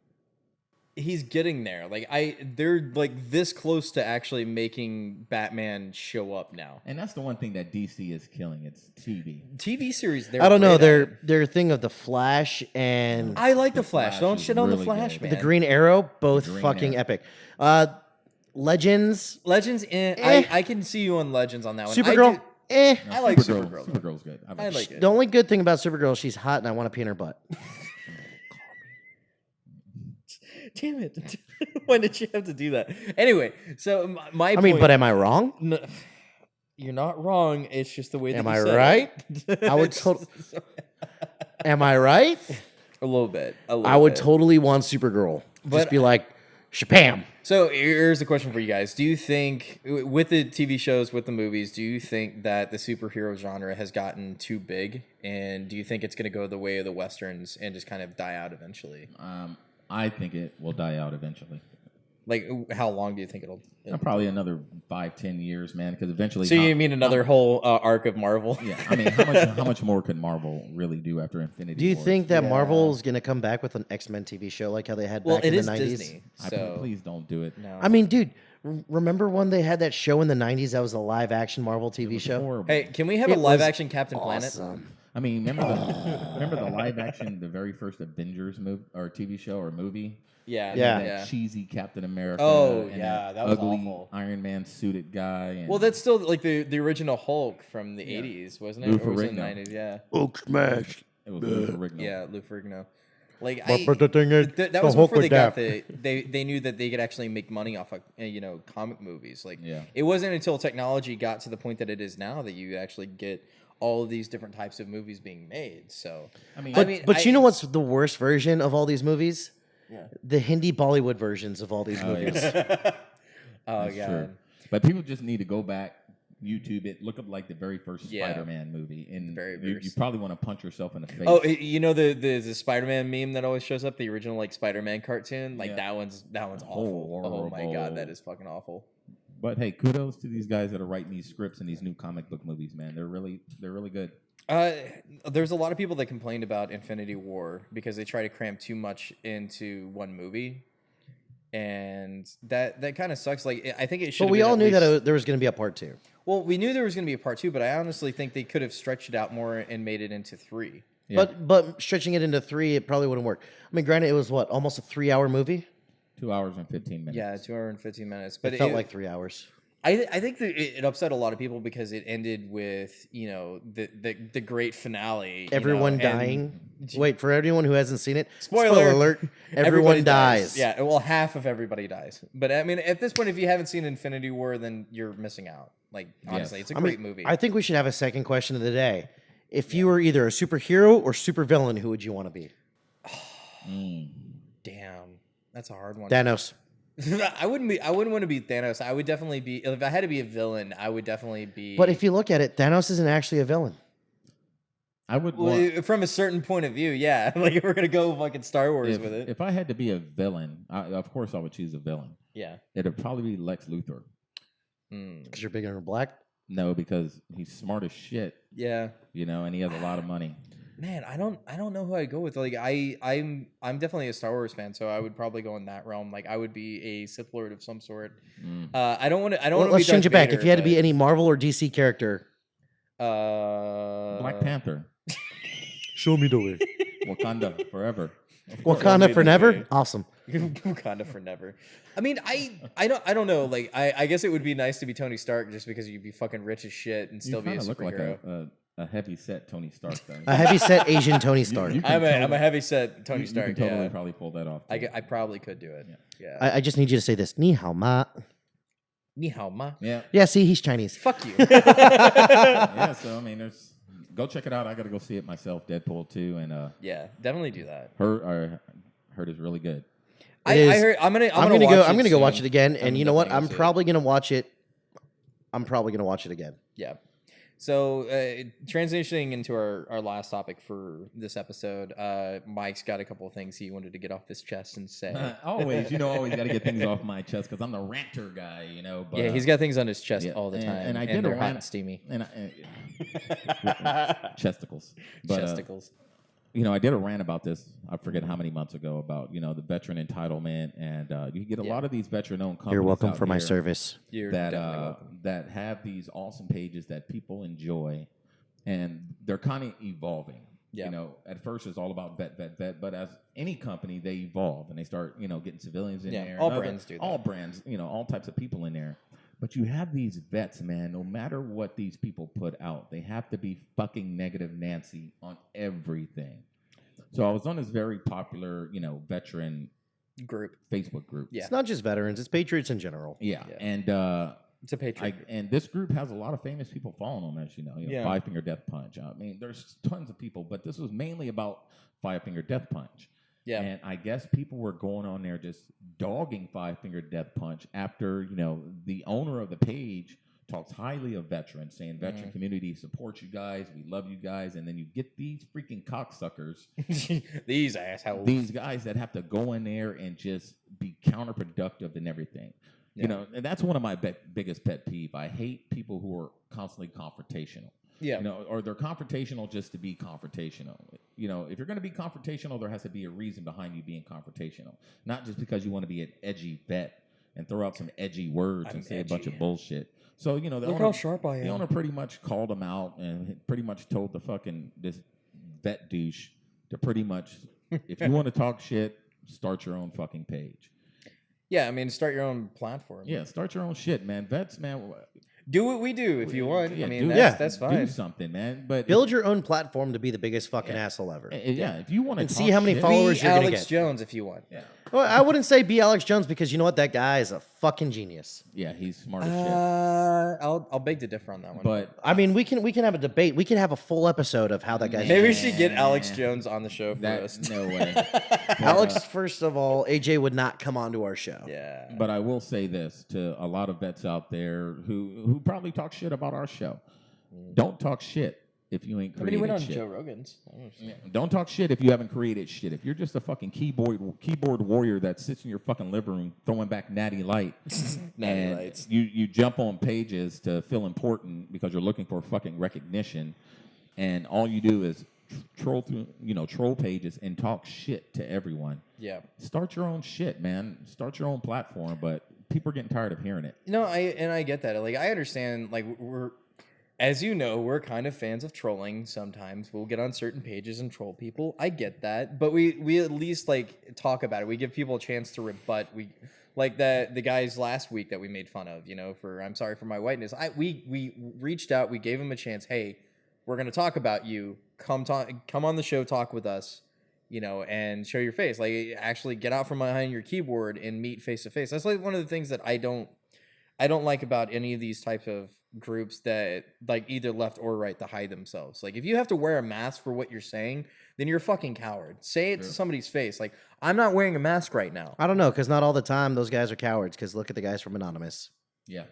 He's getting there. Like they're like this close to actually making Batman show up now. And that's the one thing that DC is killing. It's TV. TV series. I don't know. great at. Their thing of the Flash and I like the Flash Flash. Don't is shit on the really Flash, good. man. the Green Arrow, both Green fucking Arrow. epic. Legends, Legends. I can see you on Legends on that one. Supergirl, eh. I like Supergirl. Supergirl's good. I like it. The only good thing about Supergirl, she's hot and I want to pee in her butt. Damn it! When did you have to do that? Anyway, so my I point, mean, but am I wrong? no, you're not wrong. It's just the way that Am you I said right? it. I would Am I right? a little bit. I would totally want Supergirl. But Just be like, Shapam. So here's a question for you guys: do you think, with the TV shows, with the movies, do you think that the superhero genre has gotten too big, and do you think it's going to go the way of the westerns and just kind of die out eventually? I think it will die out eventually. Like, how long do you think it'll? Probably another 5-10 years, man. Because eventually. So you mean another whole arc of Marvel? Yeah, I mean, how much more could Marvel really do after Infinity? Do you Wars? think that Marvel is going to come back with an X-Men TV show like how they had Well, back it in is the 90s? Disney, so Please don't do it. no. I mean, dude, remember when they had that show in the 90s that was a live-action Marvel TV show? Horrible. Hey, can we have It a live was action Captain Planet? Awesome. I mean, remember the live action, the very first Avengers movie or TV show or movie? Yeah, Yeah. That cheesy Captain America. Oh, and yeah, that was ugly awful. Iron Man suited guy. And Well, that's still like the original Hulk from the 80s, wasn't it? Lou Or was it the Ferrigno. 90s? Yeah. Hulk smash. it was Lou Ferrigno. Yeah, Lou Ferrigno. Like But the thing is, that the was Hulk before they was got daft. they knew that they could actually make money off of comic movies. Like Yeah. it wasn't until technology got to the point that it is now that you actually get all of these different types of movies being made. So I mean, But you know what's the worst version of all these movies? The Hindi Bollywood versions of all these movies. oh That's god. true. But people just need to go back, YouTube it, look up like the very first Yeah. Spider-Man movie, and Very you first. probably want to punch yourself in the face. Oh, you know the Spider-Man meme that always shows up, the original like Spider-Man cartoon, like Yeah. that one's awful. Oh my god, Horrible. that is fucking awful. But hey, kudos to these guys that are writing these scripts and these new comic book movies, man. They're really good. There's a lot of people that complained about Infinity War because they try to cram too much into one movie, and that kind of sucks. Like I think it should. But we all knew that there was going to be a part 2. Well, we knew there was going to be a part 2, but I honestly think they could have stretched it out more and made it into 3. Yeah. But stretching it into 3, it probably wouldn't work. I mean, granted, it was what, almost a 3-hour movie? 2 hours and 15 minutes. Yeah, 2 hours and 15 minutes. But It felt like 3 hours. I think that it upset a lot of people because it ended with the great finale. Everyone and- dying. Wait, for anyone who hasn't seen it, Spoiler alert, everybody everyone dies. Yeah, well, half of everybody dies. But I mean, at this point, if you haven't seen Infinity War, then you're missing out. Like honestly, it's a great movie. I think we should have a second question of the day. If you were either a superhero or supervillain, who would you want to be? Damn, that's a hard one. Thanos. I wouldn't want to be Thanos. I would definitely be, if I had to be a villain, I would definitely be. But if you look at it, Thanos isn't actually a villain. I would well, want, from a certain point of view, yeah. Like if we're gonna go fucking Star Wars with it. if I had to be a villain, of course I would choose a villain. Yeah. It'd probably be Lex Luthor. Because you're bigger and black. No, because he's smart as shit, Yeah. and he has a lot of money. Man, I don't know who I'd go with. Like I'm definitely a Star Wars fan, so I would probably go in that realm. Like I would be a Sith Lord of some sort. I don't want to. Well, let's change it back. If you had to be any Marvel or DC character, Black Panther, Show me the way. Wakanda forever. Wakanda for never. Awesome. Wakanda for never. I mean, I don't know. Like I guess it would be nice to be Tony Stark just because you'd be fucking rich as shit and still You be a kind of look superhero. like a heavy set Tony Stark. Though. A heavy set Asian Tony Stark. you can I'm a heavy set Tony You Stark. can totally Yeah. probably pull that off. too. I probably could do it. Yeah. I just need you to say this. Ni hao ma. Ni hao ma. Yeah. Yeah, see, he's Chinese. Fuck you. Yeah. So I mean, go check it out. I got to go see it myself. Deadpool 2 and Yeah, definitely do that. heard is really good. I is. heard. I'm gonna go watch it again. And you know what? definitely I'm gonna see probably gonna watch it. I'm probably gonna watch it again. Yeah. So, transitioning into our last topic for this episode, Mike's got a couple of things he wanted to get off his chest and say. Always got to get things off my chest because I'm the ranter guy, you know. But, Yeah, he's got things on his chest yeah, all the time, and I did they're a hot rant- and steamy. Chesticles. But, Chesticles. you know, I did a rant about this. I forget how many months ago about the veteran entitlement, and you get a lot of these veteran-owned companies. You're welcome out for my here service. You're that definitely welcome. that have these awesome pages that people enjoy, and they're kind of evolving. Yeah. You know, at first it's all about vet, but as any company, they evolve and they start getting civilians in there. all and brands do that. All brands, all types of people in there. But you have these vets, man. No matter what these people put out, they have to be fucking negative Nancy on everything. So I was on this very popular, veteran Group. Facebook group. Yeah. It's not just veterans; it's patriots in general. Yeah. Yeah. And It's a Patriot. group. and this group has a lot of famous people following them, as you know. Yeah. Five Finger Death Punch. I mean, there's tons of people, but this was mainly about Five Finger Death Punch. Yeah. And I guess people were going on there just dogging Five Finger Death Punch after, the owner of the page talks highly of veterans, saying veteran community supports you guys, we love you guys, and then you get these freaking cocksuckers, These assholes. these guys that have to go in there and just be counterproductive and everything. Yeah. And that's one of my biggest pet peeve. I hate people who are constantly confrontational. Yeah. Or they're confrontational just to be confrontational. If you're going to be confrontational, there has to be a reason behind you being confrontational, not just because you want to be an edgy vet and throw out some edgy words and say a bunch of bullshit. So the Look owner, how sharp I the am. owner pretty much called him out and pretty much told this vet douche to pretty much, if you want to talk shit, start your own fucking page. Yeah, I mean, start your own platform. Yeah, start your own shit, man. Vets, man. Do what we do if you want. Yeah, I mean, do- that's fine. Do something, man. But Build your own platform to be the biggest fucking asshole ever. if you want to And see how many shit, followers Be you're gonna Alex get. Jones if you want. Yeah. Well, I wouldn't say be Alex Jones because you know what? That guy is a fucking genius. Yeah, he's smart as shit. I'll beg to differ on that one. But I mean, we can have a debate. We can have a full episode of how that guy's. maybe we genius. should get Alex Jones on the show for us. that's no way. Alex, first of all, AJ would not come onto our show. Yeah. But I will say this to a lot of vets out there who probably talk shit about our show. Don't talk shit if you ain't I mean, he created went on shit. Joe Rogan's. Don't talk shit if you haven't created shit. If you're just a fucking keyboard warrior that sits in your fucking living room throwing back natty light, Natty and Lights. you jump on pages to feel important because you're looking for fucking recognition, and all you do is troll through troll pages and talk shit to everyone. Yeah. Start your own shit, man. Start your own platform, but people are getting tired of hearing it. No, I get that. Like, I understand. Like, as you know, we're kind of fans of trolling. Sometimes we'll get on certain pages and troll people. I get that, but we at least like talk about it. We give people a chance to rebut. We like the guys last week that we made fun of. For I'm sorry for my whiteness. We reached out. We gave them a chance. Hey, we're gonna talk about you. Come on the show. Talk with us. And show your face. Like, actually get out from behind your keyboard and meet face to face. That's like one of the things that I don't like about any of these types of groups that like either left or right to hide themselves. Like, if you have to wear a mask for what you're saying, then you're a fucking coward. Say it to somebody's face. Like, I'm not wearing a mask right now. I don't know, because not all the time those guys are cowards. Because look at the guys from Anonymous. Yeah.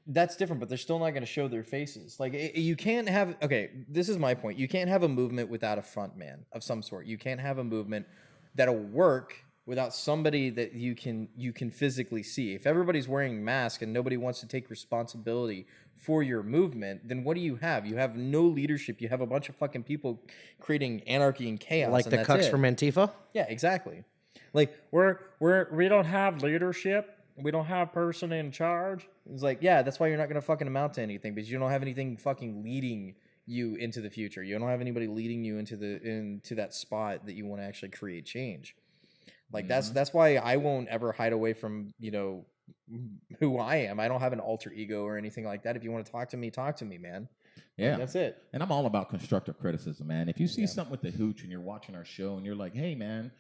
That's different, but they're still not going to show their faces. Like, you can't have. Okay, this is my point. You can't have a movement without a front man of some sort. You can't have a movement that'll work without somebody that you can physically see. If everybody's wearing masks and nobody wants to take responsibility for your movement, then what do you have? You have no leadership. You have a bunch of fucking people creating anarchy and chaos. Like and the that's cucks it. from Antifa. Yeah, exactly. Like, we don't have leadership. We don't have person in charge. It's like, yeah, that's why you're not going to fucking amount to anything, because you don't have anything fucking leading you into the future. You don't have anybody leading you into that spot that you want to actually create change. Like, that's why I won't ever hide away from, who I am. I don't have an alter ego or anything like that. If you want to talk to me, man. Yeah. That's it. And I'm all about constructive criticism, man. If you see something with the Hooch and you're watching our show and you're like, hey, man,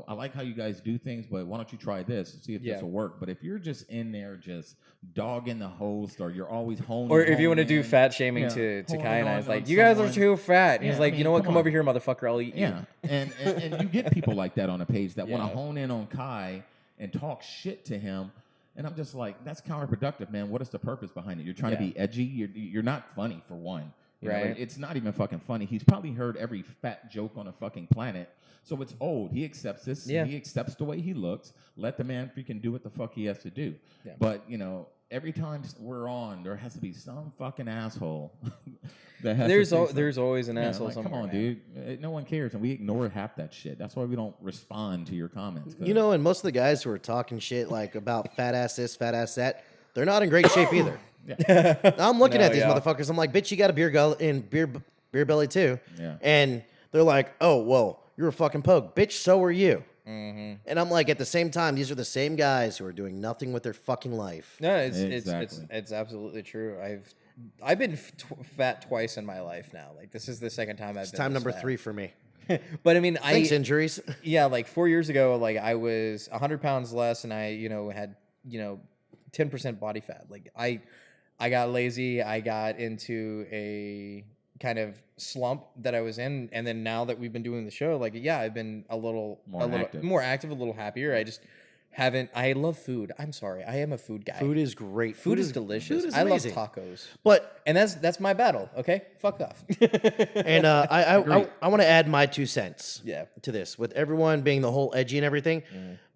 I like how you guys do things, but why don't you try this and see if this will work? But if you're just in there just dogging the host, or you're always honing, Or if you want to do fat shaming to Kai and I, it's like, you guys are too fat. And he's like, you know what? Come over here, motherfucker. I'll eat you. Yeah, and you get people like that on a page that want to hone in on Kai and talk shit to him. And I'm just like, that's counterproductive, man. What is the purpose behind it? You're trying to be edgy. You're not funny, for one. You know, Right. it's not even fucking funny. He's probably heard every fat joke on a fucking planet. So it's old. He accepts this. Yeah. He accepts the way he looks. Let the man freaking do what the fuck he has to do. Yeah. But, you know, every time we're on, there has to be some fucking asshole that has to say something. There's always an Yeah, asshole like, somewhere. come on, man. dude. No one cares, and we ignore half that shit. That's why we don't respond to your comments. You know, and most of the guys who are talking shit like about fat ass this, fat ass that, they're not in great shape either. I'm looking at these motherfuckers. I'm like, bitch, you got a beer belly too. Yeah. And they're like, oh, well, you're a fucking pogue. Bitch, so are you. And I'm like, at the same time, these are the same guys who are doing nothing with their fucking life. No, Exactly. it's absolutely true. I've been fat twice in my life now. Like this is the second time I've It's been time this number fat. 3 for me. But I mean, Thanks, injuries. yeah, like 4 years ago, like I was 100 pounds less, and I had 10% body fat. Like I got lazy. I got into a kind of slump that I was in, and then now that we've been doing the show, like I've been a little active. more active, a little happier. I just haven't. I love food. I'm sorry, I am a food guy. Food is great. Food is delicious. Food is I love amazing. tacos, But and that's my battle. Okay, fuck off. and I want to add my 2 cents. Yeah. To this, with everyone being the whole edgy and everything.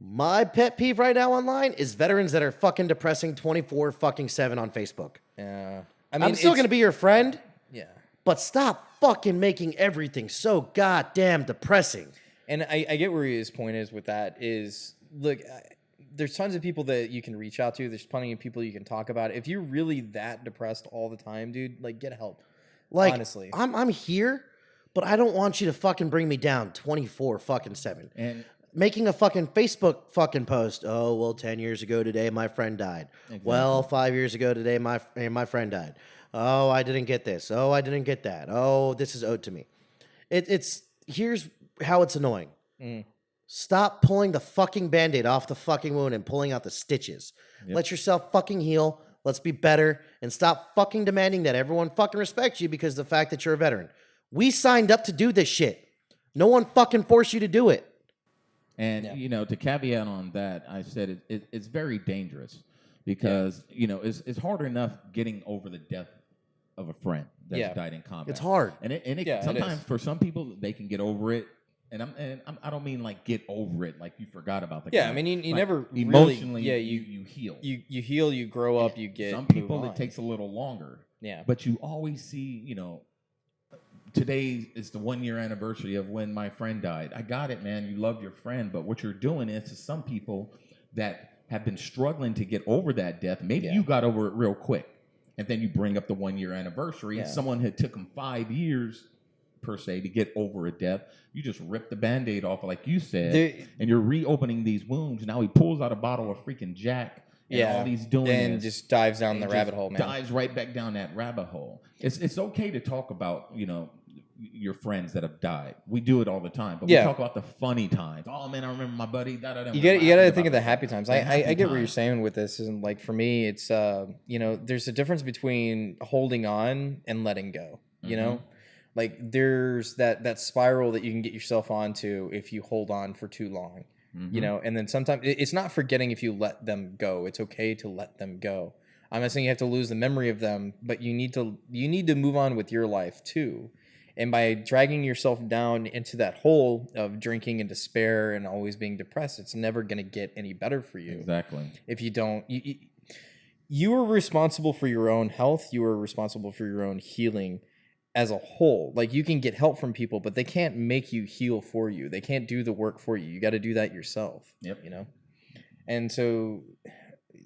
My pet peeve right now online is veterans that are fucking depressing 24/7 on Facebook. Yeah, I mean, I'm still gonna be your friend, yeah. but stop fucking making everything so goddamn depressing. And I get where his point is with that is, look, there's tons of people that you can reach out to. There's plenty of people you can talk about. If you're really that depressed all the time, dude, like get help. Like, honestly. I'm here, but I don't want you to fucking bring me down 24/7. And Making a fucking Facebook fucking post. Oh, well, 10 years ago today, my friend died. Well, 5 years ago today, my friend died. Oh, I didn't get this. Oh, I didn't get that. Oh, this is owed to me. Here's how it's annoying. Stop pulling the fucking Band-Aid off the fucking wound and pulling out the stitches. Let yourself fucking heal. Let's be better. And stop fucking demanding that everyone fucking respects you because of the fact that you're a veteran. We signed up to do this shit. No one fucking forced you to do it. And, to caveat on that, I said it's very dangerous because, it's hard enough getting over the death of a friend that's died in combat. It's hard. And it Yeah, it sometimes is. for some people, they can get over it. And I don't mean like get over it, like you forgot about the guy. Yeah, I mean, you Like, never emotionally, really, you heal. you heal, you grow up, you get. Some people, move it on. takes a little longer. Yeah. But you always see, today is the 1 year anniversary of when my friend died. I got it, man. You love your friend, but what you're doing is to some people that have been struggling to get over that death. Maybe you got over it real quick, and then you bring up the 1 year anniversary. Yeah. Someone had took them 5 years per se to get over a death. You just rip the Band-Aid off, like you said, and you're reopening these wounds. Now he pulls out a bottle of freaking Jack. And all he's doing and is just dives down the rabbit hole, man. Dives right back down that rabbit hole. It's okay to talk about, your friends that have died. We do it all the time, but we talk about the funny times. Oh man, I remember my buddy. You got to think of the happy times. I get what you're saying with this, and like for me, it's there's a difference between holding on and letting go. You know, like there's that spiral that you can get yourself onto if you hold on for too long. And then sometimes it's not forgetting if you let them go. It's okay to let them go. I'm not saying you have to lose the memory of them, but you need to move on with your life too. And by dragging yourself down into that hole of drinking and despair and always being depressed, it's never going to get any better for you. Exactly. If you don't, you are responsible for your own health. You are responsible for your own healing as a whole. Like you can get help from people, but they can't make you heal for you. They can't do the work for you. You got to do that yourself. Yep. And so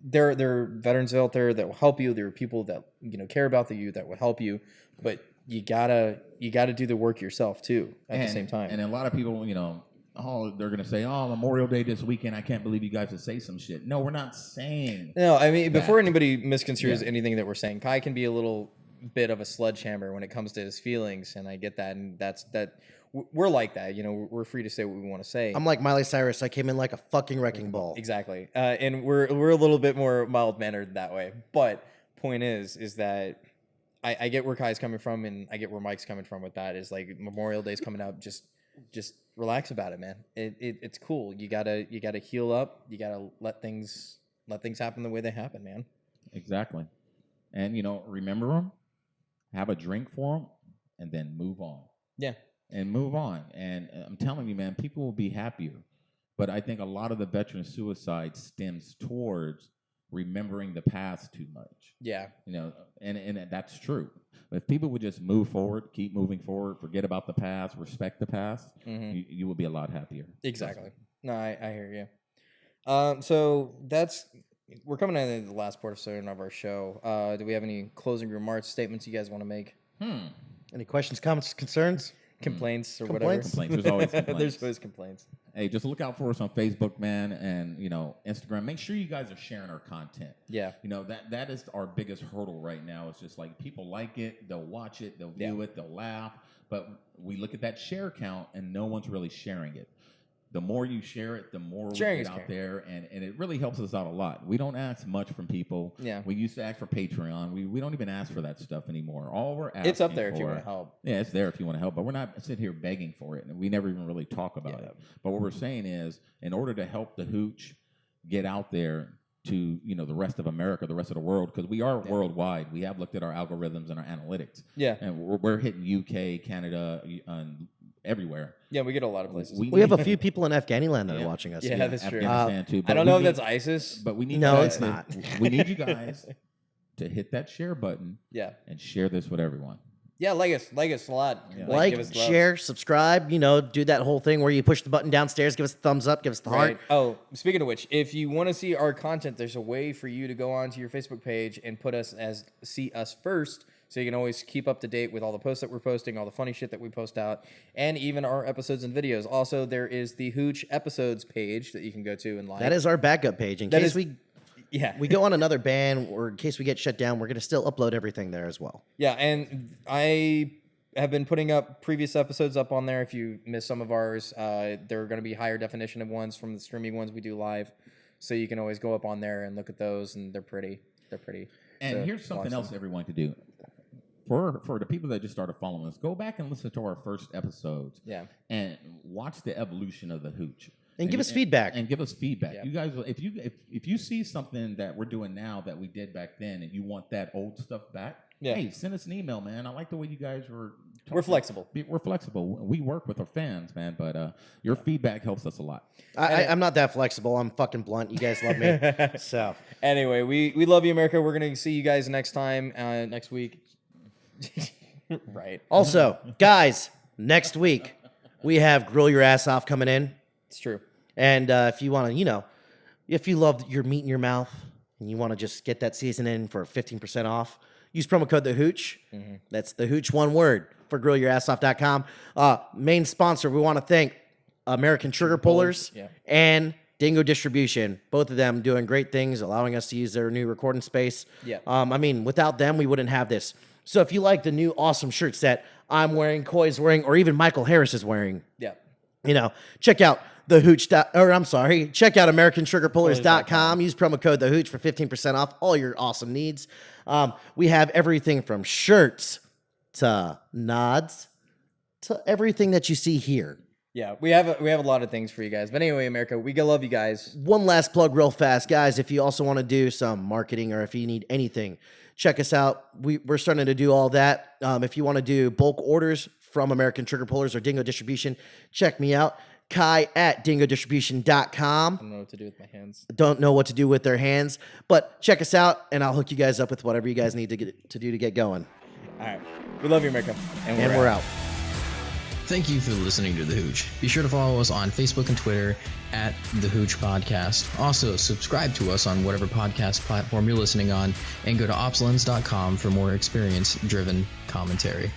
there are veterans out there that will help you. There are people that care about you that will help you, but you gotta do the work yourself too at the same time. And a lot of people, they're gonna say, "Oh, Memorial Day this weekend. I can't believe you guys would say some shit." No, we're not saying. No, I mean before anybody misconstrues anything that we're saying, Kai can be a little bit of a sledgehammer when it comes to his feelings, and I get that, and that's that. We're like that, we're free to say what we want to say. I'm like Miley Cyrus. I came in like a fucking wrecking ball. Exactly, and we're a little bit more mild mannered that way. But point is that. I get where Kai's coming from, and I get where Mike's coming from with that. Is like Memorial Day's coming up. Just relax about it, man. It's cool. You gotta heal up. You gotta let things let things happen the way they happen, man. Exactly. And, remember them, have a drink for them, and then move on. Yeah. And move on. And I'm telling you, man, people will be happier. But I think a lot of the veteran suicide stems towards remembering the past too much. Yeah. And that's true. If people would just move forward, keep moving forward, forget about the past, respect the past, you will be a lot happier. Exactly. No, I hear you. So we're coming to the last portion of our show. Do we have any closing remarks, statements you guys want to make? Any questions, comments, concerns? Complaints or Complaints? whatever? Complaints. There's always complaints. There's always complaints. Hey, just look out for us on Facebook, man, and Instagram. Make sure you guys are sharing our content. Yeah. That is our biggest hurdle right now. It's just like people like it, they'll watch it, they'll view it, they'll laugh. But we look at that share count, and no one's really sharing it. The more you share it, the more Sharing we is get out caring. there, and it really helps us out a lot. We don't ask much from people. Yeah. We used to ask for Patreon. We don't even ask for that stuff anymore. All we're asking It's up there if you for- want to help. Yeah, it's there if you want to help, but we're not sitting here begging for it, and we never even really talk about it. But what we're saying is, in order to help the Hooch get out there to the rest of America, the rest of the world, because we are worldwide. We have looked at our algorithms and our analytics. Yeah. And we're hitting UK, Canada, everywhere. Yeah, we get a lot of places. We have a few people in Afghaniland that are watching us. Yeah, that's true. Afghanistan too. I don't know if that's ISIS. But we need No, you it's guys- not. We need you guys to hit that share button Yeah. and share this with everyone. Yeah, like us a lot. Like, give us love. share, subscribe, do that whole thing where you push the button downstairs, give us a thumbs up, give us the heart. Right. Oh, speaking of which, if you want to see our content, there's a way for you to go onto your Facebook page and see us first, so you can always keep up to date with all the posts that we're posting, all the funny shit that we post out, and even our episodes and videos. Also, there is the Hooch episodes page that you can go to and like. That is our backup page. In That case is- we Yeah. go on another ban or in case we get shut down, we're going to still upload everything there as well. Yeah, and I have been putting up previous episodes up on there. If you missed some of ours, there are going to be higher definition of ones from the streaming ones we do live. So you can always go up on there and look at those, and they're pretty. And to here's something watch else them. everyone can do. For the people that just started following us, go back and listen to our first episodes. Yeah. And watch the evolution of the Hooch. And give us feedback. And give us feedback. Yeah. You guys, if you see something that we're doing now that we did back then, and you want that old stuff back, hey, send us an email, man. I like the way you guys were. We're flexible. We're flexible. We work with our fans, man. But your feedback helps us a lot. I'm not that flexible. I'm fucking blunt. You guys love me. So Anyway, we love you, America. We're going to see you guys next time, next week. Right. also, guys, next week we have Grill Your Ass Off coming in. It's true. And if you want to, if you love your meat in your mouth and you want to just get that season in for 15% off, use promo code The Hooch. That's The Hooch, one word, for grillyourassoff.com. Main sponsor, we want to thank American Trigger Pullers and Dingo Distribution. Both of them doing great things, allowing us to use their new recording space. Yeah. Without them, we wouldn't have this. So if you like the new awesome shirts that I'm wearing, Coy's wearing, or even Michael Harris is wearing, Yeah. check out check out AmericanSugarPullers.com. Use promo code The Hooch for 15% off all your awesome needs. We have everything from shirts to nods to everything that you see here. Yeah, we have a lot of things for you guys. But anyway, America, we love you guys. One last plug real fast, guys. If you also want to do some marketing or if you need anything, check us out. We're starting to do all that. If you want to do bulk orders from American Trigger Pullers or Dingo Distribution, check me out. Kai at DingoDistribution.com. I don't know what to do with my hands. Don't know what to do with their hands, but check us out, and I'll hook you guys up with whatever you guys need to do to get going. All right. We love you, America. And we're out. Thank you for listening to The Hooch. Be sure to follow us on Facebook and Twitter at The Hooch Podcast. Also, subscribe to us on whatever podcast platform you're listening on, and go to opslens.com for more experience-driven commentary.